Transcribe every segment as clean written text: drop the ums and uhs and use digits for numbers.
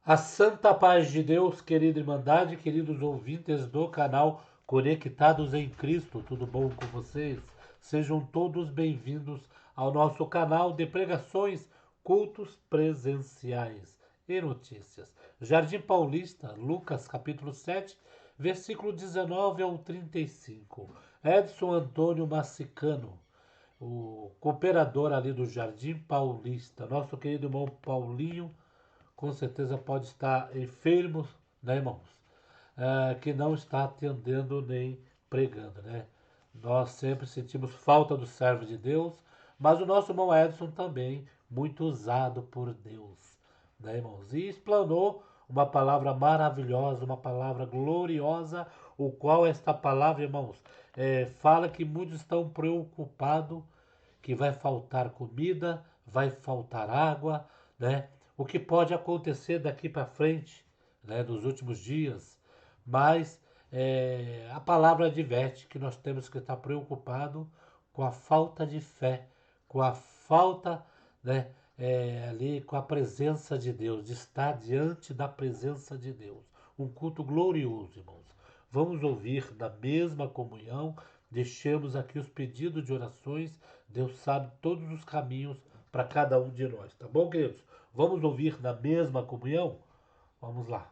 A santa paz de Deus, querida Irmandade, queridos ouvintes do canal Conectados em Cristo, tudo bom com vocês? Sejam todos bem-vindos ao nosso canal de pregações, cultos presenciais e notícias. Jardim Paulista, Lucas capítulo 7, versículo 19 ao 35. Edson Antônio Massicano, o cooperador ali do Jardim Paulista, nosso querido irmão Paulinho, com certeza pode estar enfermo, né, irmãos? Que não está atendendo nem pregando, né? Nós sempre sentimos falta do servo de Deus, mas o nosso irmão Edson também, muito usado por Deus, né, irmãos? E explanou uma palavra maravilhosa, uma palavra gloriosa, o qual esta palavra, irmãos, fala que muitos estão preocupados que vai faltar comida, vai faltar água, né? O que pode acontecer daqui para frente, né? Nos últimos dias, mas a palavra adverte que nós temos que estar preocupado com a falta de fé, com a falta, né? Ali com a presença de Deus, de estar diante da presença de Deus. Um culto glorioso, irmãos. Vamos ouvir na mesma comunhão, deixemos aqui os pedidos de orações. Deus sabe todos os caminhos para cada um de nós, tá bom, queridos? Vamos ouvir na mesma comunhão? Vamos lá.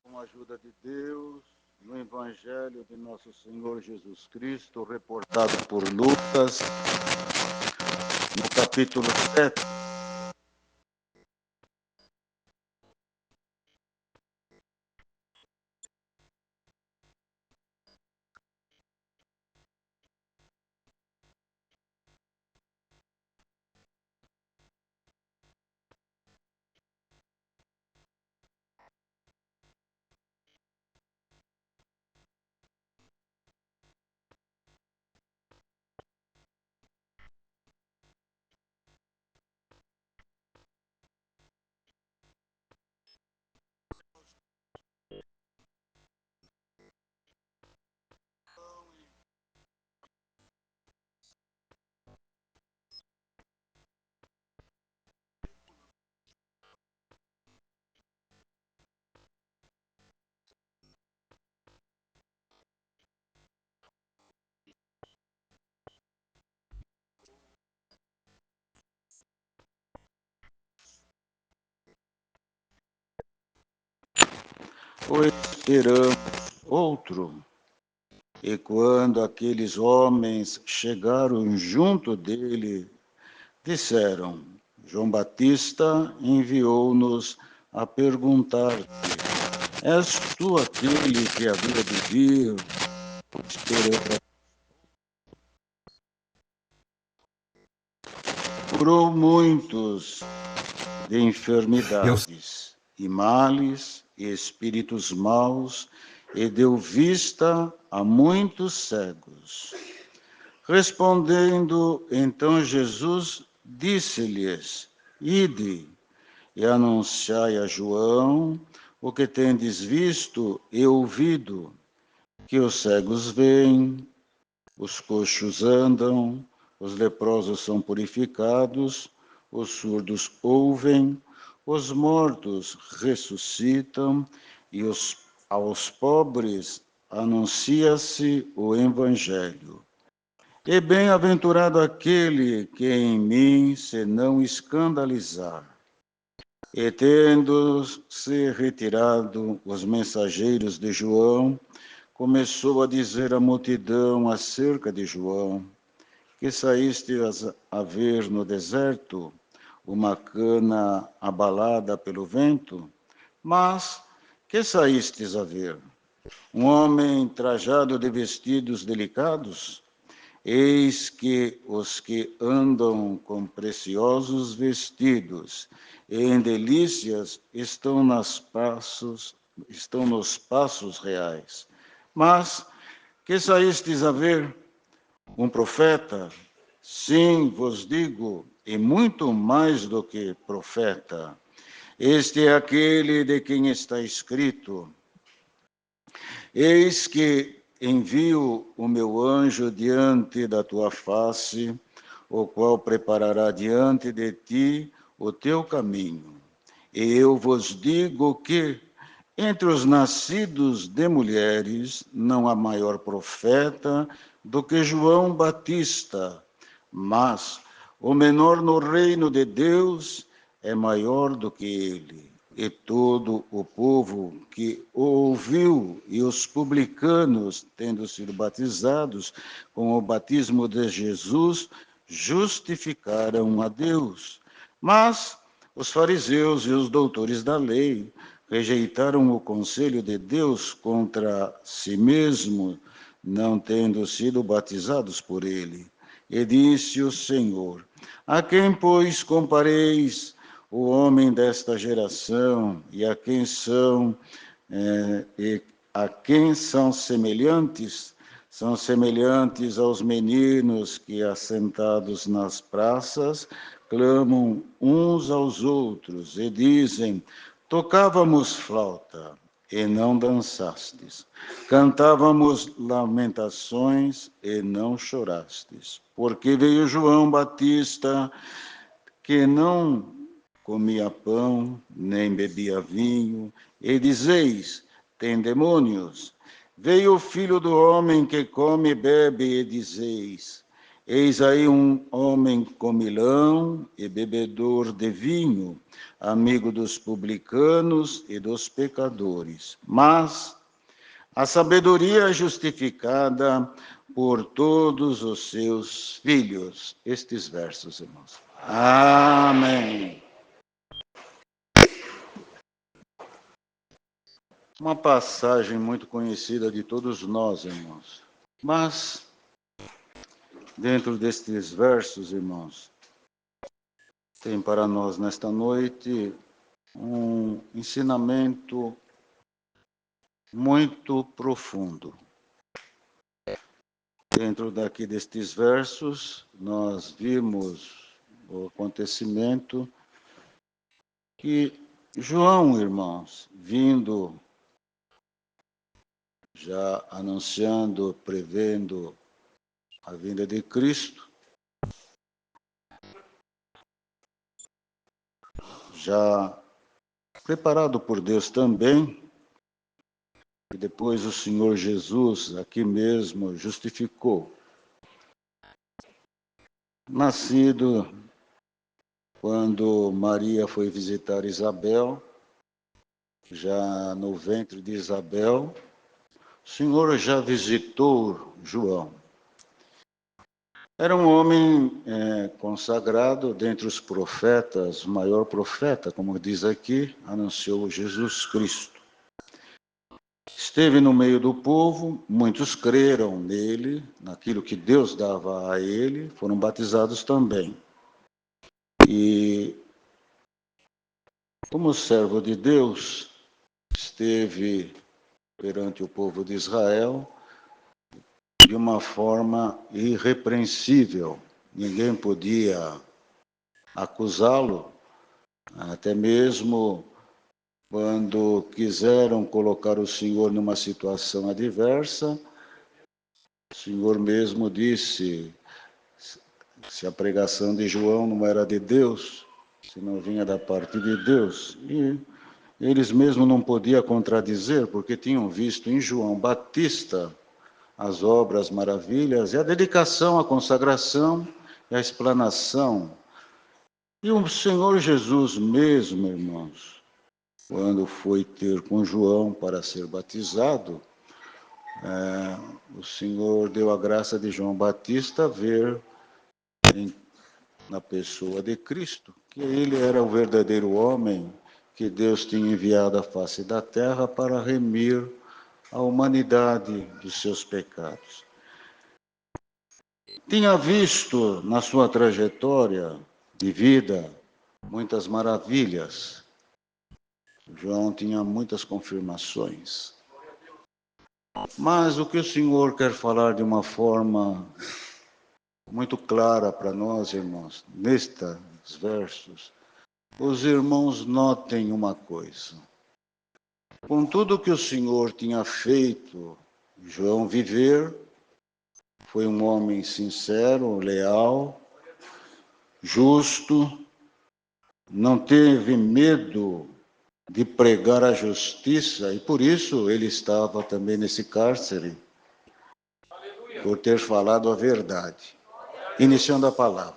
Com a ajuda de Deus, no Evangelho de Nosso Senhor Jesus Cristo, reportado por Lucas, no capítulo 7, ou esperamos outro. E quando aqueles homens chegaram junto dele, disseram: João Batista enviou-nos a perguntar-te: És tu aquele que havia de vir? Curou muitos de enfermidades e males e espíritos maus, e deu vista a muitos cegos. Respondendo então Jesus, disse-lhes: Ide e anunciai a João o que tendes visto e ouvido, que os cegos veem, os coxos andam, os leprosos são purificados, os surdos ouvem, os mortos ressuscitam e aos pobres anuncia-se o Evangelho. E bem-aventurado aquele que em mim se não escandalizar. E tendo-se retirado os mensageiros de João, começou a dizer à multidão acerca de João: que saíste a ver no deserto uma cana abalada pelo vento? Mas que saístes a ver? Um homem trajado de vestidos delicados? Eis que os que andam com preciosos vestidos e em delícias estão nos passos reais. Mas que saístes a ver um profeta? Sim, vos digo, e muito mais do que profeta. Este é aquele de quem está escrito: Eis que envio o meu anjo diante da tua face, o qual preparará diante de ti o teu caminho. E eu vos digo que, entre os nascidos de mulheres, não há maior profeta do que João Batista, mas o menor no reino de Deus é maior do que ele. E todo o povo que o ouviu, e os publicanos, tendo sido batizados com o batismo de Jesus, justificaram a Deus. Mas os fariseus e os doutores da lei rejeitaram o conselho de Deus contra si mesmo, não tendo sido batizados por ele. E disse o Senhor: A quem, pois, compareis o homem desta geração, e a quem são semelhantes? São semelhantes aos meninos que, assentados nas praças, clamam uns aos outros e dizem: Tocávamos flauta e não dançastes, cantávamos lamentações e não chorastes. Porque veio João Batista, que não comia pão, nem bebia vinho, e dizeis: tem demônios. Veio o Filho do Homem que come e bebe, e dizeis: eis aí um homem comilão e bebedor de vinho, amigo dos publicanos e dos pecadores. Mas a sabedoria é justificada por todos os seus filhos. Estes versos, irmãos. Amém. Uma passagem muito conhecida de todos nós, irmãos. Mas, dentro destes versos, irmãos, tem para nós nesta noite um ensinamento muito profundo. Dentro daqui destes versos, nós vimos o acontecimento que João, irmãos, vindo, já anunciando, prevendo a vinda de Cristo, já preparado por Deus também, e depois o Senhor Jesus aqui mesmo justificou. Nascido quando Maria foi visitar Isabel, já no ventre de Isabel, o Senhor já visitou João. Era um homem consagrado dentre os profetas, o maior profeta, como diz aqui, anunciou Jesus Cristo. Esteve no meio do povo, muitos creram nele, naquilo que Deus dava a ele, foram batizados também. E, como servo de Deus, esteve perante o povo de Israel de uma forma irrepreensível. Ninguém podia acusá-lo, até mesmo quando quiseram colocar o Senhor numa situação adversa, o Senhor mesmo disse: se a pregação de João não era de Deus, se não vinha da parte de Deus, e eles mesmos não podiam contradizer, porque tinham visto em João Batista as obras, maravilhas, e a dedicação, a consagração e a explanação. E o Senhor Jesus mesmo, irmãos, quando foi ter com João para ser batizado, o Senhor deu a graça de João Batista ver na pessoa de Cristo, que ele era o verdadeiro homem que Deus tinha enviado à face da terra para remir a humanidade dos seus pecados. Tinha visto na sua trajetória de vida muitas maravilhas. João tinha muitas confirmações. Mas o que o Senhor quer falar de uma forma muito clara para nós, irmãos, nestes versos, os irmãos notem uma coisa. Com tudo que o Senhor tinha feito, João viver, foi um homem sincero, leal, justo, não teve medo de pregar a justiça, e por isso ele estava também nesse cárcere, por ter falado a verdade. Iniciando a palavra.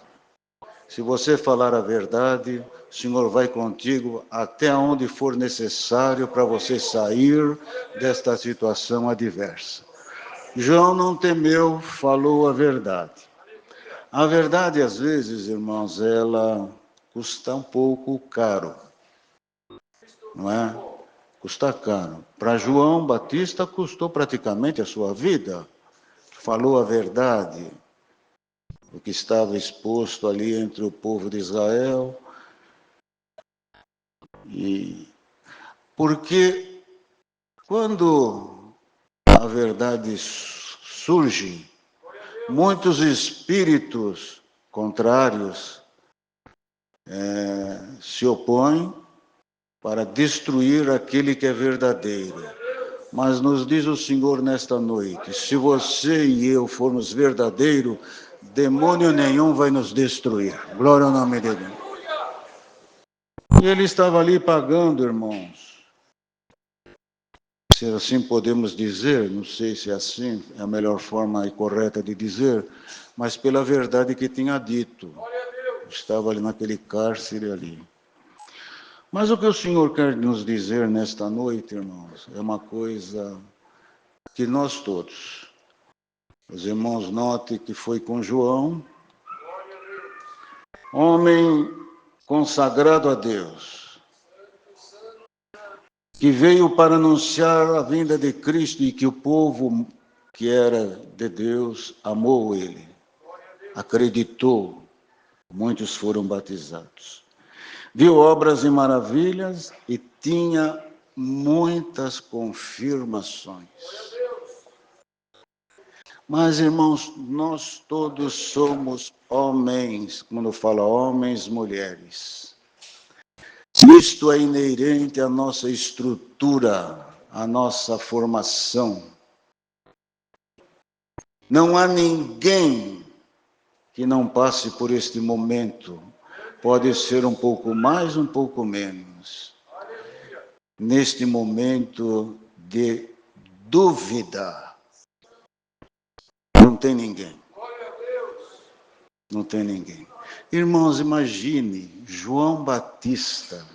Se você falar a verdade, o Senhor vai contigo até onde for necessário para você sair desta situação adversa. João não temeu, falou a verdade. A verdade, às vezes, irmãos, ela custa um pouco caro. Não é? Custa caro. Para João Batista, custou praticamente a sua vida. Falou a verdade. O que estava exposto ali entre o povo de Israel. Porque quando a verdade surge, muitos espíritos contrários se opõem para destruir aquele que é verdadeiro. Mas nos diz o Senhor nesta noite, se você e eu formos verdadeiros, demônio nenhum vai nos destruir. Glória ao nome de Deus. E ele estava ali pagando, irmãos. Se assim podemos dizer, não sei se é assim, é a melhor forma e correta de dizer, mas pela verdade que tinha dito. Estava ali naquele cárcere ali. Mas o que o Senhor quer nos dizer nesta noite, irmãos, é uma coisa que nós todos, os irmãos, notem que foi com João, homem consagrado a Deus, que veio para anunciar a vinda de Cristo e que o povo que era de Deus amou ele, acreditou, muitos foram batizados. Viu obras e maravilhas e tinha muitas confirmações. Mas, irmãos, nós todos somos homens, quando fala homens, mulheres. Isto é inerente à nossa estrutura, à nossa formação. Não há ninguém que não passe por este momento. Pode ser um pouco mais, um pouco menos. Neste momento de dúvida. Não tem ninguém. Não tem ninguém. Irmãos, imagine João Batista.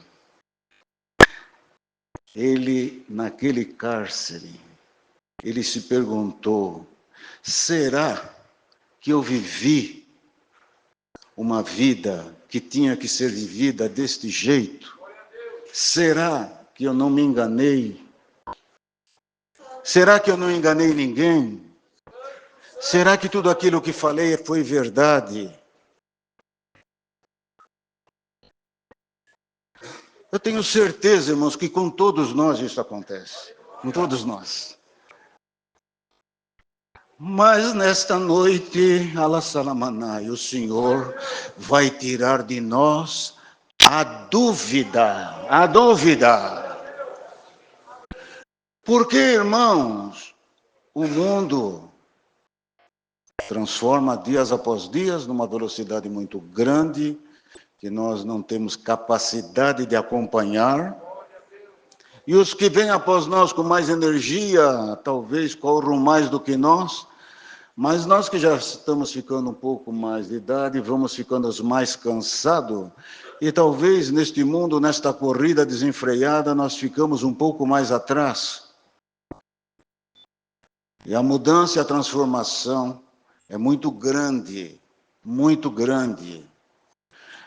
Ele, naquele cárcere, ele se perguntou, será que eu vivi uma vida que tinha que ser vivida deste jeito? Será que eu não me enganei? Será que eu não enganei ninguém? Será que tudo aquilo que falei foi verdade? Eu tenho certeza, irmãos, que com todos nós isso acontece. Com todos nós. Mas nesta noite, Alassalamanai, o Senhor vai tirar de nós a dúvida. A dúvida. Porque, irmãos, o mundo transforma dias após dias numa velocidade muito grande, que nós não temos capacidade de acompanhar. E os que vêm após nós com mais energia, talvez corram mais do que nós, mas nós que já estamos ficando um pouco mais de idade, vamos ficando mais cansados, e talvez neste mundo, nesta corrida desenfreada, nós ficamos um pouco mais atrás. E a mudança e a transformação é muito grande, muito grande.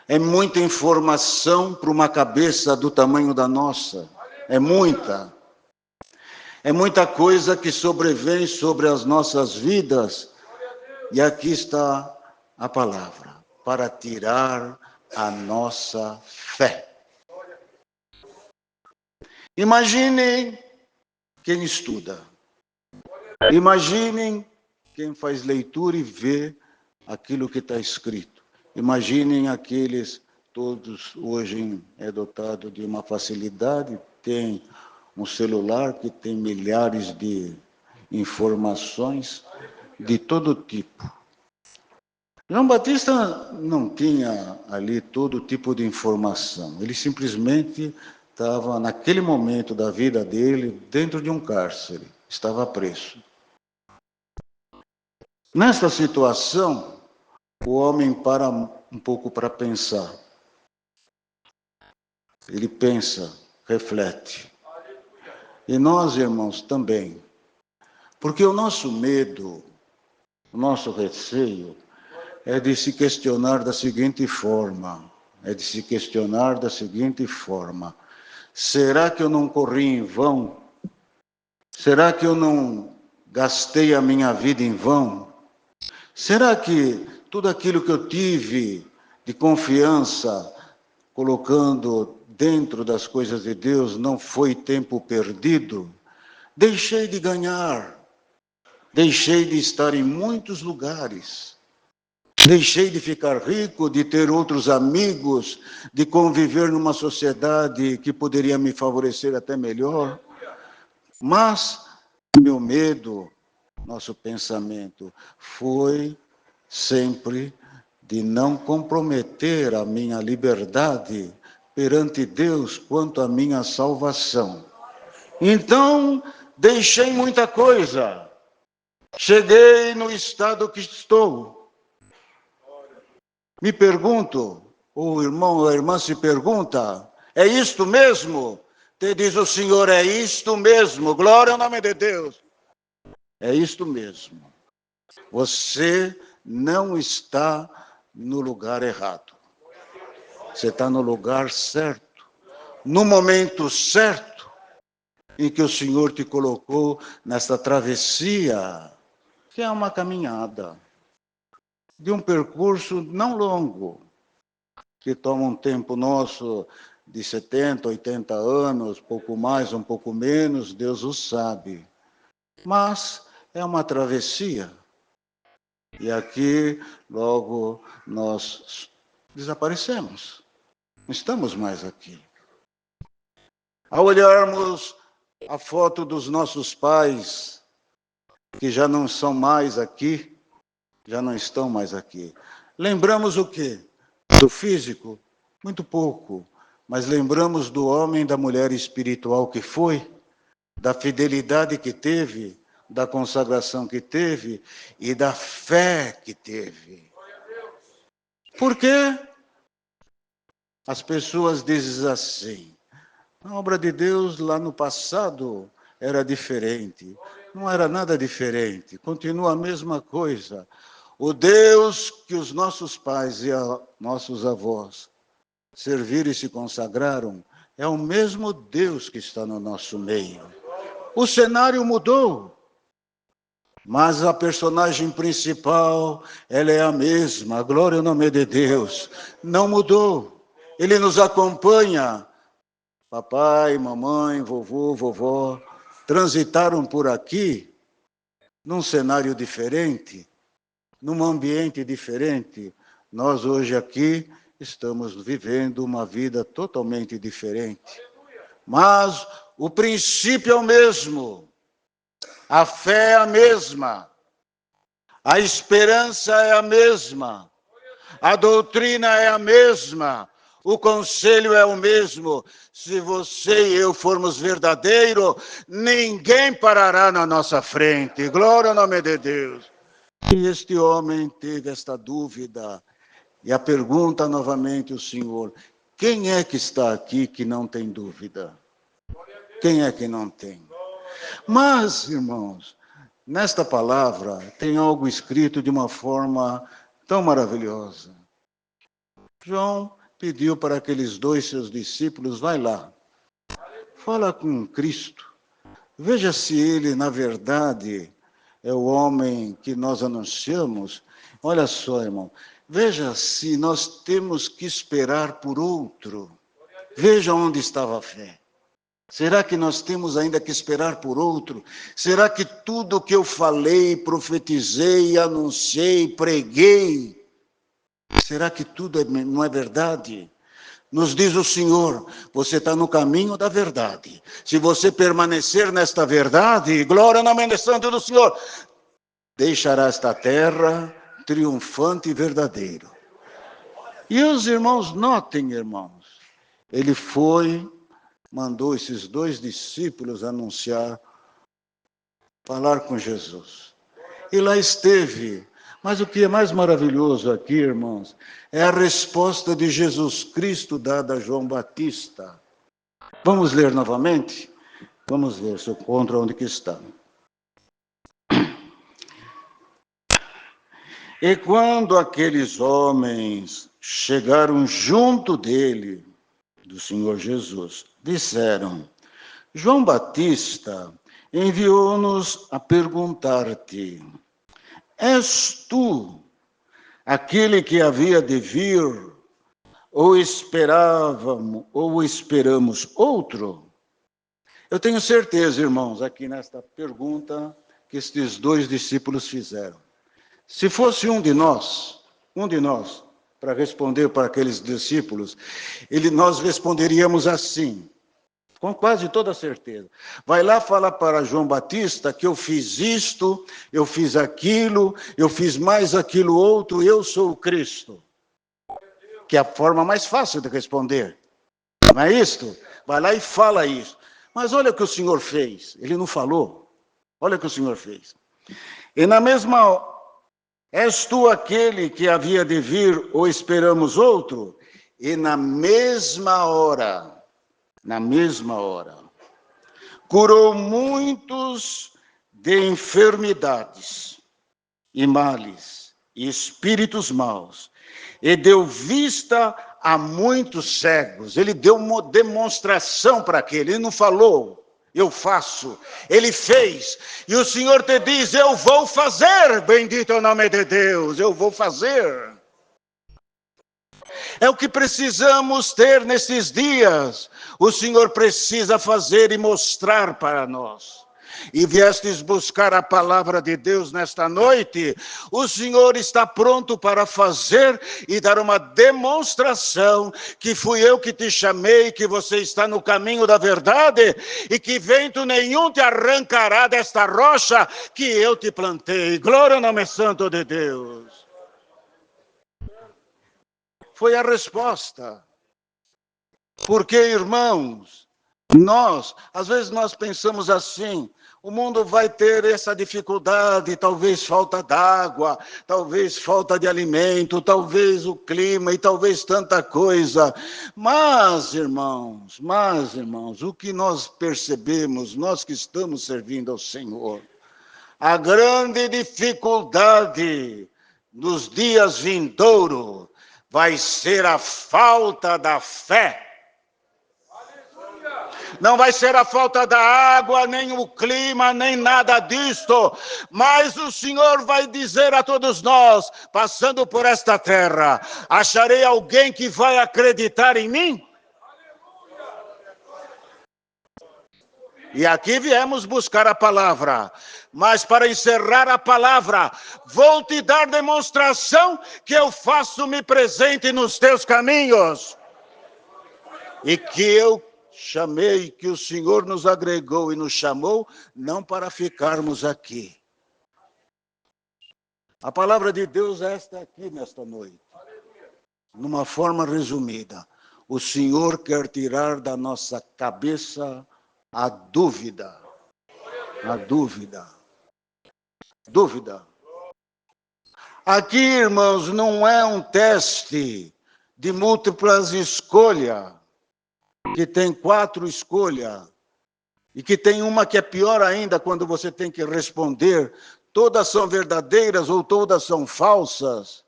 É muita informação para uma cabeça do tamanho da nossa. É muita. É muita coisa que sobrevém sobre as nossas vidas E aqui está a palavra, para tirar a nossa fé. Imaginem quem estuda. Imaginem quem faz leitura e vê aquilo que está escrito. Imaginem aqueles, todos hoje é dotado de uma facilidade, tem um celular que tem milhares de informações de todo tipo. João Batista não tinha ali todo tipo de informação. Ele simplesmente estava, naquele momento da vida dele, dentro de um cárcere. Estava preso. Nesta situação, o homem para um pouco para pensar. Ele pensa, reflete. E nós, irmãos, também. Porque o nosso medo, o nosso receio, é de se questionar da seguinte forma. Será que eu não corri em vão? Será que eu não gastei a minha vida em vão? Será que tudo aquilo que eu tive de confiança, colocando dentro das coisas de Deus, não foi tempo perdido? Deixei de ganhar, deixei de estar em muitos lugares, deixei de ficar rico, de ter outros amigos, de conviver numa sociedade que poderia me favorecer até melhor. Mas meu medo, nosso pensamento, foi sempre de não comprometer a minha liberdade perante Deus quanto à minha salvação. Então, deixei muita coisa. Cheguei no estado que estou. Me pergunto, o irmão ou a irmã se pergunta, é isto mesmo? Te diz o Senhor, é isto mesmo, glória ao nome de Deus. É isto mesmo. Você não está no lugar errado. Você está no lugar certo, no momento certo, em que o Senhor te colocou nessa travessia, que é uma caminhada, de um percurso não longo, que toma um tempo nosso de 70, 80 anos, pouco mais, um pouco menos, Deus o sabe. Mas é uma travessia. E aqui, logo, nós desaparecemos. Não estamos mais aqui. Ao olharmos a foto dos nossos pais, que já não são mais aqui, já não estão mais aqui, lembramos o quê? Do físico? Muito pouco. Mas lembramos do homem e da mulher espiritual que foi, da fidelidade que teve, da consagração que teve e da fé que teve. Por quê? As pessoas dizem assim, a obra de Deus lá no passado era diferente. Não era nada diferente, continua a mesma coisa. O Deus que os nossos pais e nossos avós serviram e se consagraram é o mesmo Deus que está no nosso meio. O cenário mudou. Mas a personagem principal, ela é a mesma, glória ao nome de Deus. Não mudou. Ele nos acompanha. Papai, mamãe, vovô, vovó, transitaram por aqui, num cenário diferente, num ambiente diferente. Nós hoje aqui estamos vivendo uma vida totalmente diferente. Mas o princípio é o mesmo. A fé é a mesma, a esperança é a mesma, a doutrina é a mesma, o conselho é o mesmo. Se você e eu formos verdadeiros, ninguém parará na nossa frente. Glória ao nome de Deus. E este homem teve esta dúvida. E a pergunta novamente o Senhor, quem é que está aqui que não tem dúvida? Quem é que não tem? Mas, irmãos, nesta palavra tem algo escrito de uma forma tão maravilhosa. João pediu para aqueles dois seus discípulos, vai lá, fala com Cristo, veja se ele, na verdade, é o homem que nós anunciamos. Olha só, irmão, veja se nós temos que esperar por outro. Veja onde estava a fé. Será que nós temos ainda que esperar por outro? Será que tudo que eu falei, profetizei, anunciei, preguei, será que tudo não é verdade? Nos diz o Senhor, você está no caminho da verdade. Se você permanecer nesta verdade, glória no nome santo do Senhor, deixará esta terra triunfante e verdadeiro. E os irmãos, notem, irmãos, ele mandou esses 2 discípulos anunciar, falar com Jesus. E lá esteve. Mas o que é mais maravilhoso aqui, irmãos, é a resposta de Jesus Cristo dada a João Batista. Vamos ler novamente? Vamos ver se eu encontro onde que está. E quando aqueles homens chegaram junto dele, do Senhor Jesus, disseram: João Batista enviou-nos a perguntar-te: és tu aquele que havia de vir, ou esperamos outro? Eu tenho certeza, irmãos, aqui nesta pergunta que estes 2 discípulos fizeram. Se fosse um de nós, para responder para aqueles discípulos, nós responderíamos assim, com quase toda certeza. Vai lá falar para João Batista que eu fiz isto, eu fiz aquilo, eu fiz mais aquilo outro, eu sou o Cristo. Que é a forma mais fácil de responder. Não é isto? Vai lá e fala isso. Mas olha o que o Senhor fez. Ele não falou. Olha o que o Senhor fez. E na mesma... És tu aquele que havia de vir ou esperamos outro? E na mesma hora, curou muitos de enfermidades e males e espíritos maus, e deu vista a muitos cegos. Ele deu uma demonstração para aquele, ele não falou, eu faço, ele fez, e o Senhor te diz, eu vou fazer, bendito é o nome de Deus, eu vou fazer. É o que precisamos ter nesses dias, o Senhor precisa fazer e mostrar para nós. E viestes buscar a palavra de Deus nesta noite, o Senhor está pronto para fazer e dar uma demonstração que fui eu que te chamei, que você está no caminho da verdade e que vento nenhum te arrancará desta rocha que eu te plantei. Glória ao nome santo de Deus. Foi a resposta. Porque, irmãos, às vezes nós pensamos assim, o mundo vai ter essa dificuldade, talvez falta d'água, talvez falta de alimento, talvez o clima e talvez tanta coisa. Mas, irmãos, o que nós percebemos, nós que estamos servindo ao Senhor, a grande dificuldade nos dias vindouros vai ser a falta da fé. Não vai ser a falta da água, nem o clima, nem nada disto, mas o Senhor vai dizer a todos nós, passando por esta terra, acharei alguém que vai acreditar em mim? E aqui viemos buscar a palavra, mas para encerrar a palavra, vou te dar demonstração que eu faço-me presente nos teus caminhos, e que eu chamei, que o Senhor nos agregou e nos chamou, não para ficarmos aqui. A palavra de Deus é esta aqui nesta noite. Numa forma resumida, o Senhor quer tirar da nossa cabeça a dúvida. A dúvida. Dúvida. Aqui, irmãos, não é um teste de múltiplas escolhas, que tem 4 escolhas, e que tem uma que é pior ainda, quando você tem que responder, todas são verdadeiras ou todas são falsas.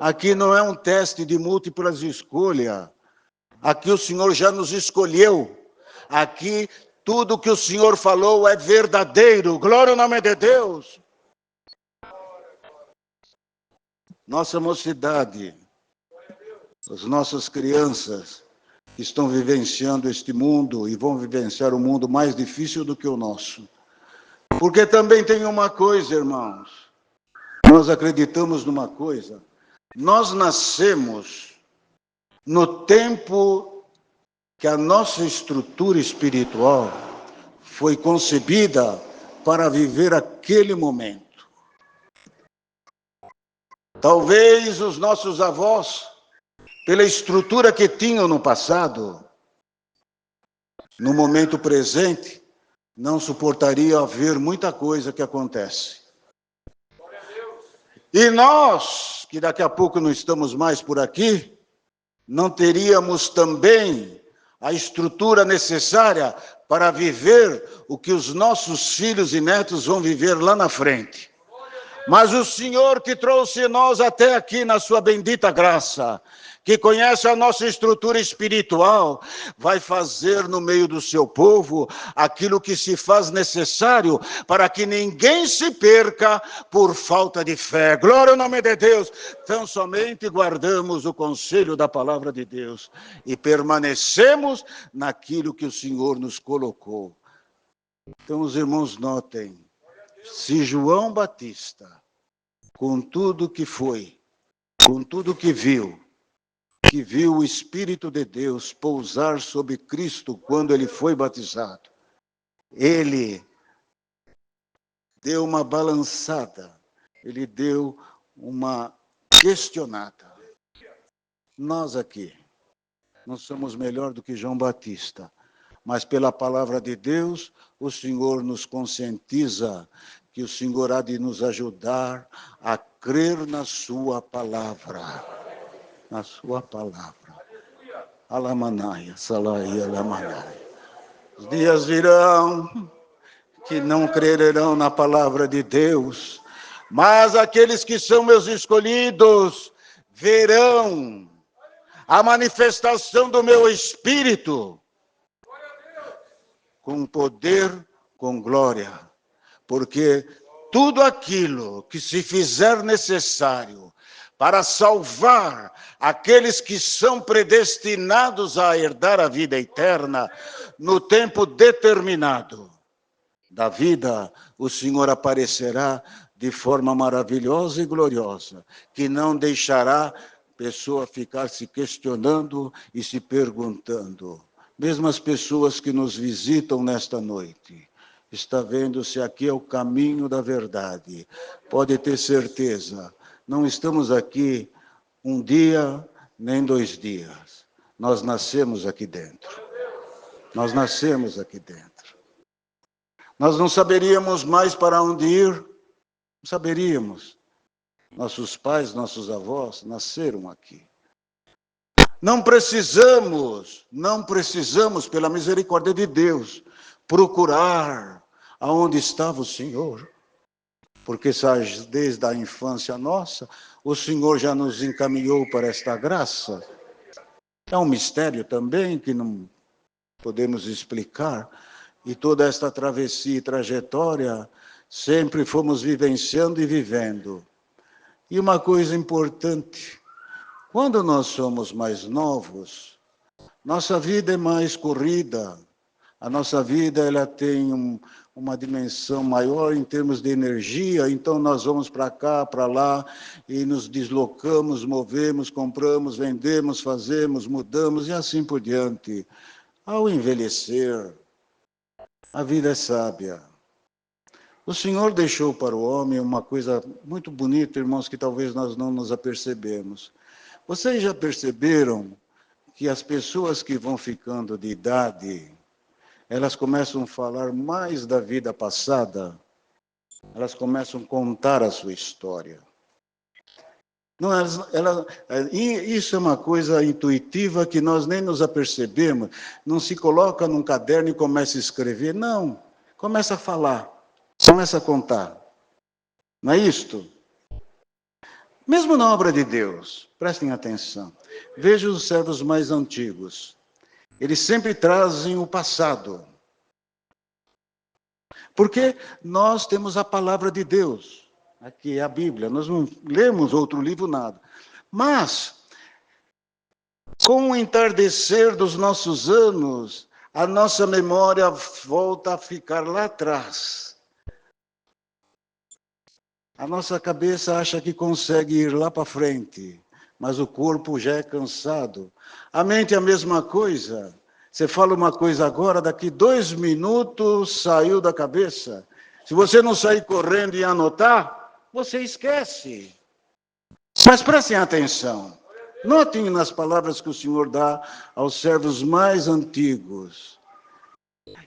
Aqui não é um teste de múltiplas escolhas. Aqui o Senhor já nos escolheu. Aqui tudo que o Senhor falou é verdadeiro. Glória ao nome de Deus. nossa mocidade, as nossas crianças que estão vivenciando este mundo e vão vivenciar um mundo mais difícil do que o nosso. Porque também tem uma coisa, irmãos, nós acreditamos numa coisa, nós nascemos no tempo que a nossa estrutura espiritual foi concebida para viver aquele momento. Talvez os nossos avós, pela estrutura que tinham no passado, no momento presente, não suportariam ver muita coisa que acontece. E nós, que daqui a pouco não estamos mais por aqui, não teríamos também a estrutura necessária para viver o que os nossos filhos e netos vão viver lá na frente. Mas o Senhor que trouxe nós até aqui na sua bendita graça, que conhece a nossa estrutura espiritual, vai fazer no meio do seu povo aquilo que se faz necessário para que ninguém se perca por falta de fé. Glória ao nome de Deus. Então somente guardamos o conselho da palavra de Deus e permanecemos naquilo que o Senhor nos colocou. Então os irmãos notem, se João Batista, com tudo que foi, com tudo que viu o Espírito de Deus pousar sobre Cristo quando ele foi batizado, ele deu uma balançada, ele deu uma questionada. Nós aqui não somos melhor do que João Batista, mas pela palavra de Deus, o Senhor nos conscientiza que o Senhor há de nos ajudar a crer na sua palavra. Na sua palavra. Alamanaia, salaia, alamanaia. Os dias virão que não crerão na palavra de Deus, mas aqueles que são meus escolhidos verão a manifestação do meu Espírito com poder, com glória, porque tudo aquilo que se fizer necessário para salvar aqueles que são predestinados a herdar a vida eterna, no tempo determinado da vida, o Senhor aparecerá de forma maravilhosa e gloriosa, que não deixará a pessoa ficar se questionando e se perguntando. Mesmo as pessoas que nos visitam nesta noite, está vendo se aqui é o caminho da verdade. Pode ter certeza, não estamos aqui um dia, nem 2 dias. Nós nascemos aqui dentro. Nós nascemos aqui dentro. Nós não saberíamos mais para onde ir. Não saberíamos. Nossos pais, nossos avós nasceram aqui. Não precisamos, pela misericórdia de Deus, procurar aonde estava o Senhor. Porque desde a infância nossa, o Senhor já nos encaminhou para esta graça. É um mistério também que não podemos explicar. E toda esta travessia e trajetória, sempre fomos vivenciando e vivendo. E uma coisa importante, quando nós somos mais novos, nossa vida é mais corrida. A nossa vida ela tem uma dimensão maior em termos de energia, então nós vamos para cá, para lá, e nos deslocamos, movemos, compramos, vendemos, fazemos, mudamos, e assim por diante. Ao envelhecer, a vida é sábia. O Senhor deixou para o homem uma coisa muito bonita, irmãos, que talvez nós não nos apercebemos. Vocês já perceberam que as pessoas que vão ficando de idade, elas começam a falar mais da vida passada, elas começam a contar a sua história. Não, isso é uma coisa intuitiva que nós nem nos apercebemos. Não se coloca num caderno e começa a escrever, não. Começa a falar, começa a contar. Não é isto? Mesmo na obra de Deus, prestem atenção. Vejam os servos mais antigos. Eles sempre trazem o passado. Porque nós temos a palavra de Deus. Aqui é a Bíblia, nós não lemos outro livro, nada. Mas, com o entardecer dos nossos anos, a nossa memória volta a ficar lá atrás. A nossa cabeça acha que consegue ir lá para frente, mas o corpo já é cansado. A mente é a mesma coisa. Você fala uma coisa agora, daqui 2 minutos saiu da cabeça. Se você não sair correndo e anotar, você esquece. Mas prestem atenção. Notem nas palavras que o Senhor dá aos servos mais antigos.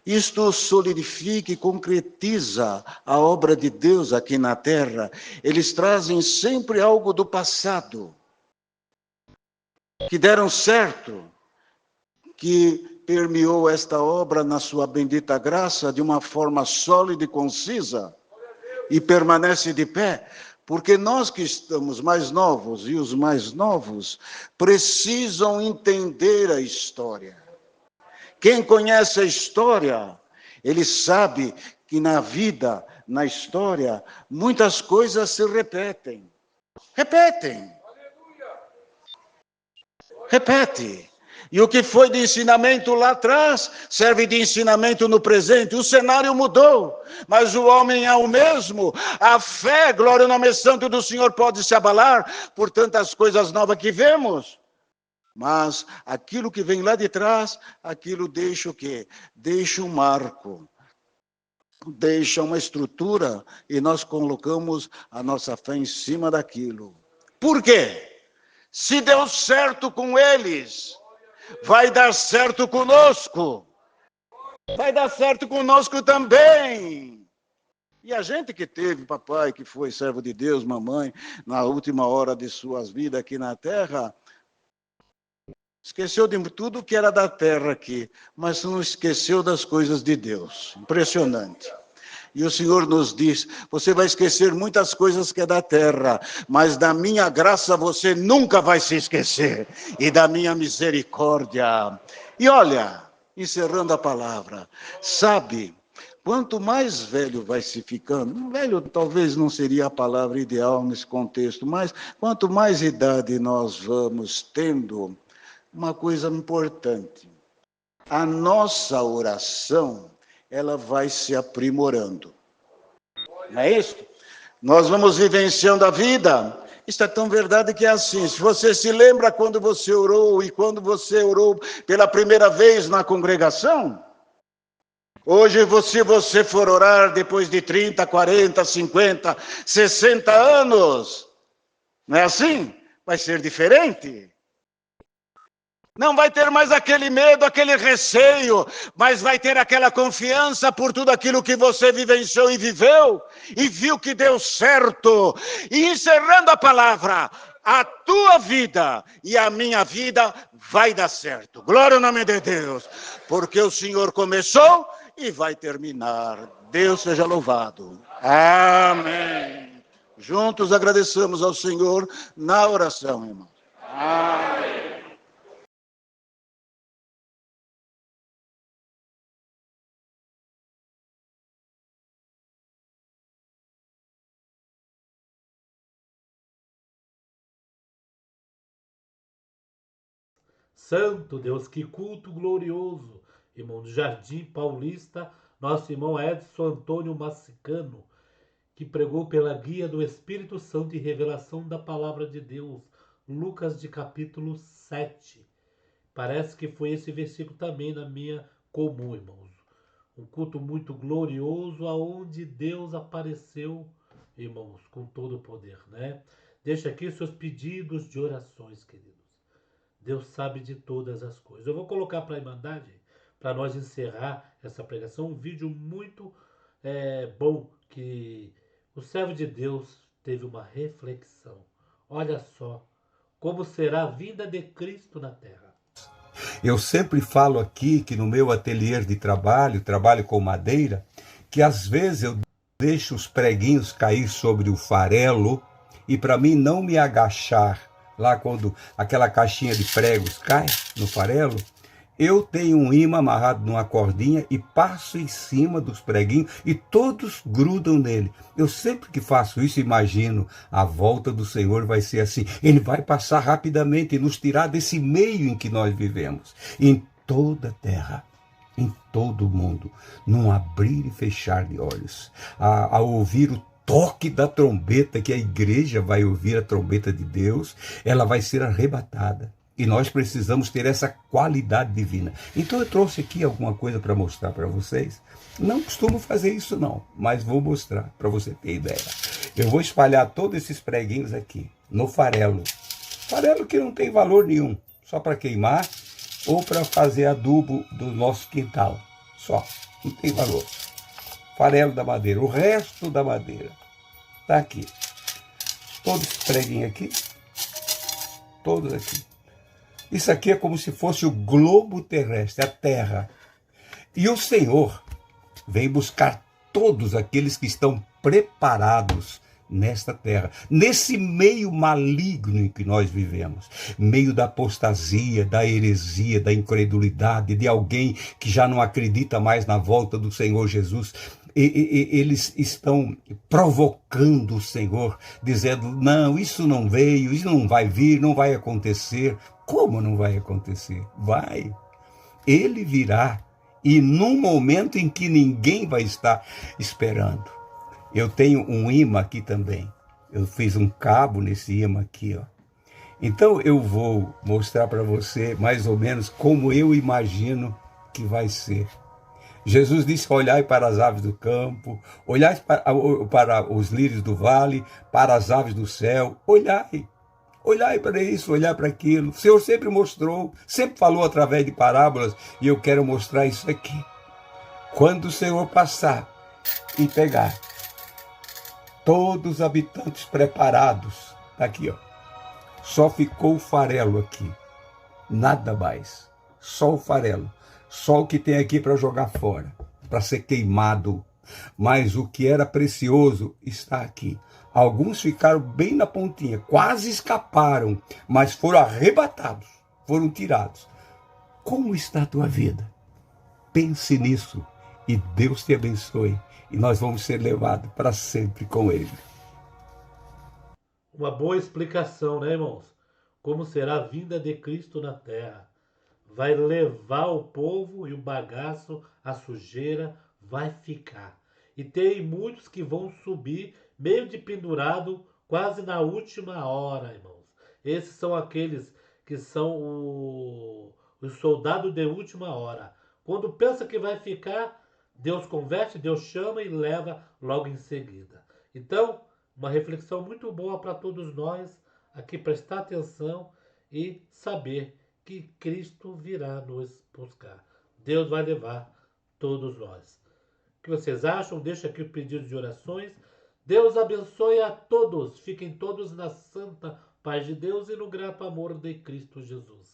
Isto solidifica e concretiza a obra de Deus aqui na terra. Eles trazem sempre algo do passado, que deram certo, que permeou esta obra na sua bendita graça de uma forma sólida e concisa, e permanece de pé, porque nós que estamos mais novos e os mais novos precisam entender a história. Quem conhece a história, ele sabe que na vida, na história, muitas coisas se repetem. Repete. E o que foi de ensinamento lá atrás, serve de ensinamento no presente. O cenário mudou, mas o homem é o mesmo. A fé, glória ao nome santo do Senhor, pode se abalar por tantas coisas novas que vemos. Mas aquilo que vem lá de trás, aquilo deixa o quê? Deixa um marco, deixa uma estrutura, e nós colocamos a nossa fé em cima daquilo. Por quê? Se deu certo com eles, vai dar certo conosco. Vai dar certo conosco também. E a gente que teve papai, que foi servo de Deus, mamãe, na última hora de suas vidas aqui na terra, esqueceu de tudo que era da terra aqui, mas não esqueceu das coisas de Deus. Impressionante. E o Senhor nos diz, você vai esquecer muitas coisas que é da terra, mas da minha graça você nunca vai se esquecer, e da minha misericórdia. E olha, encerrando a palavra, sabe, quanto mais velho vai se ficando, velho talvez não seria a palavra ideal nesse contexto, mas quanto mais idade nós vamos tendo, uma coisa importante, a nossa oração, ela vai se aprimorando. Não é isso? Nós vamos vivenciando a vida. Isso é tão verdade que é assim. Se você se lembra quando você orou, e quando você orou pela primeira vez na congregação, hoje, se você for orar depois de 30, 40, 50, 60 anos, não é assim? Vai ser diferente. Não vai ter mais aquele medo, aquele receio, mas vai ter aquela confiança por tudo aquilo que você vivenciou e viveu, e viu que deu certo. E encerrando a palavra, a tua vida e a minha vida vai dar certo. Glória ao nome de Deus, porque o Senhor começou e vai terminar. Deus seja louvado. Amém. Juntos agradecemos ao Senhor na oração, irmão. Amém. Santo Deus, que culto glorioso, irmão do Jardim Paulista, nosso irmão Edson Antônio Massicano, que pregou pela guia do Espírito Santo e revelação da palavra de Deus, Lucas de capítulo 7. Parece que foi esse versículo também na minha comum, irmãos. Um culto muito glorioso, aonde Deus apareceu, irmãos, com todo o poder, né? Deixa aqui seus pedidos de orações, queridos. Deus sabe de todas as coisas. Eu vou colocar para a Irmandade, para nós encerrar essa pregação, um vídeo muito bom, que o servo de Deus teve uma reflexão. Olha só, como será a vinda de Cristo na terra. Eu sempre falo aqui que no meu ateliê de trabalho com madeira, que às vezes eu deixo os preguinhos cair sobre o farelo, e para mim não me agachar, lá quando aquela caixinha de pregos cai no farelo, eu tenho um imã amarrado numa cordinha e passo em cima dos preguinhos e todos grudam nele. Eu sempre que faço isso imagino, a volta do Senhor vai ser assim. Ele vai passar rapidamente e nos tirar desse meio em que nós vivemos. Em toda a terra, em todo o mundo, num abrir e fechar de olhos, a ouvir o toque da trombeta, que a igreja vai ouvir a trombeta de Deus, ela vai ser arrebatada. E nós precisamos ter essa qualidade divina. Então eu trouxe aqui alguma coisa para mostrar para vocês. Não costumo fazer isso não, mas vou mostrar para você ter ideia. Eu vou espalhar todos esses preguinhos aqui no farelo. Farelo que não tem valor nenhum, só para queimar ou para fazer adubo do nosso quintal. Só, não tem valor. Farelo da madeira, o resto da madeira está aqui. Todos esses preguinhos aqui, todos aqui. Isso aqui é como se fosse o globo terrestre, a Terra. E o Senhor vem buscar todos aqueles que estão preparados nesta terra, nesse meio maligno em que nós vivemos, meio da apostasia, da heresia, da incredulidade, de alguém que já não acredita mais na volta do Senhor Jesus. Eles estão provocando o Senhor, dizendo, não, isso não veio, isso não vai vir, não vai acontecer. Como não vai acontecer? Vai. Ele virá, e num momento em que ninguém vai estar esperando. Eu tenho um imã aqui também. Eu fiz um cabo nesse imã aqui, ó. Então eu vou mostrar para você mais ou menos como eu imagino que vai ser. Jesus disse, olhai para as aves do campo, olhai para os lírios do vale, para as aves do céu, olhai para isso, olhai para aquilo. O Senhor sempre mostrou, sempre falou através de parábolas, e eu quero mostrar isso aqui. Quando o Senhor passar e pegar todos os habitantes preparados, tá aqui, ó, só ficou o farelo aqui, nada mais, só o farelo. Só o que tem aqui para jogar fora, para ser queimado. Mas o que era precioso está aqui. Alguns ficaram bem na pontinha, quase escaparam, mas foram arrebatados, foram tirados. Como está a tua vida? Pense nisso e Deus te abençoe. E nós vamos ser levados para sempre com Ele. Uma boa explicação, né, irmãos? Como será a vinda de Cristo na terra. Vai levar o povo e o bagaço, a sujeira, vai ficar. E tem muitos que vão subir meio de pendurado, quase na última hora, irmãos. Esses são aqueles que são os soldados de última hora. Quando pensa que vai ficar, Deus converte, Deus chama e leva logo em seguida. Então, uma reflexão muito boa para todos nós, aqui prestar atenção e saber que Cristo virá nos buscar. Deus vai levar todos nós. O que vocês acham? Deixa aqui o pedido de orações. Deus abençoe a todos. Fiquem todos na santa paz de Deus e no grato amor de Cristo Jesus.